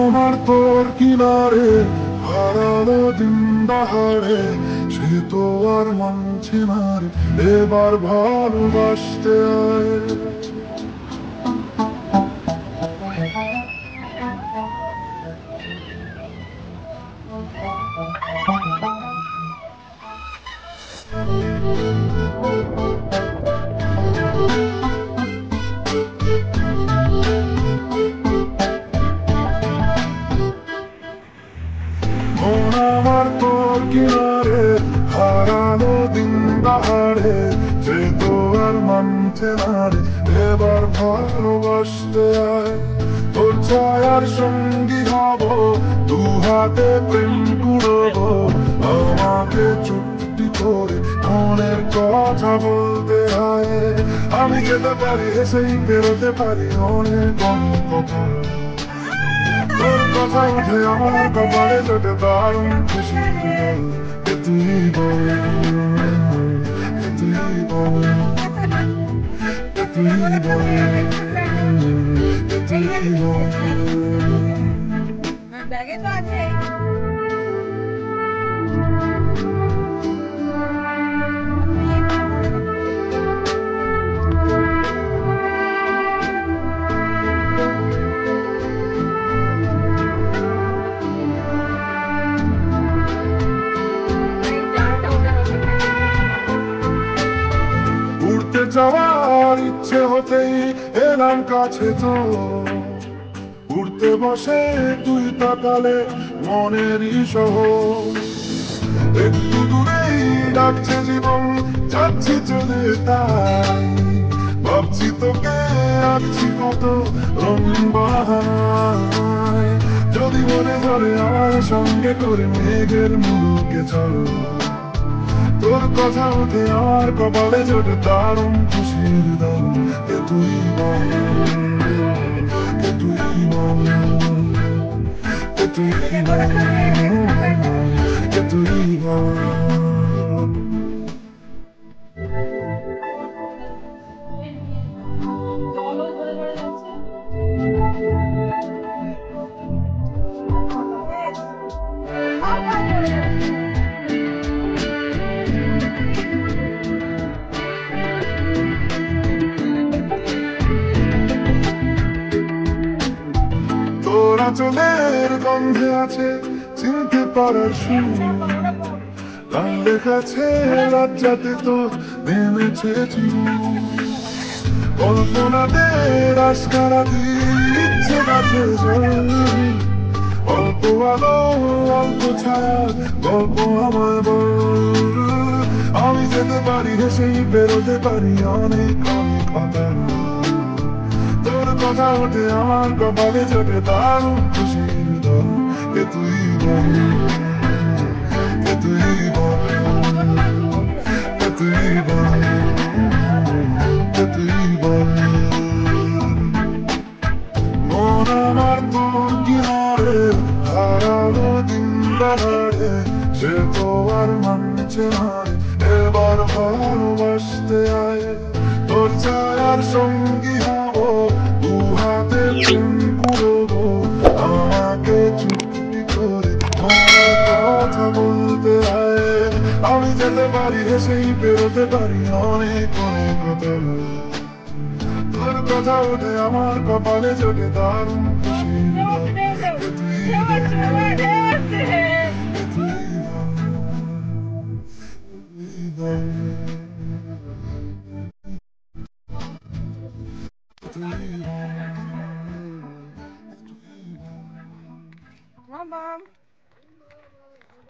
আমার তোর কিনারে হারালো দিন দাহাড়ে, সে তো আর মানছে না রে, এবার ভালোবাসতে আয়। মন আমার তোর কিনারে হারালো দিন দাহাড়ে, সে তো আর মানছে না রে, এবার ভালোবাসতে আয়। তোর ছায়ার সঙ্গী হব, দু হাতে প্রেম কুড়বো, আমাকে চুক্তি করে মনের কথা বলতে আয়। আমি যেতে পারি হেসেই বেরোতে পারি অনেক অনেক কথা, তোর কথা উঠে আমার কপালে জোটে দারুণ খুশির দোল। এ তুই বল, এ তুই বল, এ তুই বল, এ তুই বল। ব্যাগে তো আছে। উড়তে যাওয়ার ইচ্ছে হতেই এলাম কাছে তো, উড়তে বসে তুই তাকালে মনেরই শহর। একটু দূরেই ডাকছে জীবন, যাচ্ছি চলে তাই ভাবছি তোকে আঁকছি কত রঙিন বাহানায়। যদি মনে ধরে আমার সঙ্গে করে মেঘের মুখে চল, তোর কথা উঠে আমার কপালে জোটে দারুণ খুশির দল। এ তুই বল, এ তুই বল, এ তুই বল, এ তুই বল। চলো ধরে ধরে যাচ্ছে। তোর আঁচলের গন্ধে আছে চিনতে পারার সুর, গান লেখাছে লজ্জাতে তোর নেমেছে চুর। কল্পনাতে রাস্তারা দিচ্ছে গাছে জল, অল্প আলো অল্প ছায়া গল্প আমায় বল। আমি যেতে পারি হেসেই বেরোতে পারি অনেক অনেক কথা, তোর কথা ওঠে আমার কপালে জোটে দারুণ খুশির দল। এ তুই বল, এ তুই বল, এ তুই বল, এ তুই বল। মন আমার তোর কিনারে হারালো দিন দাহাড়ে, সে তো আর মানছে না রে, এবার ভালোবাসতে আয়। তোর ছায়ার সঙ্গী হব, দু হাতে প্রেম কুড়বো, আমাকে চুক্তি করে মনের কথা বলতে আয়। আমি যেতে পারি হেসেই বেরোতে পারি অনেক অনেক কথা, তোর কথা ওঠে আমার কপালে জোটে দারুণ খুশির দল। এ তুই বল, এ তুই বল, এ তুই বল, এ তুই বল। Mom.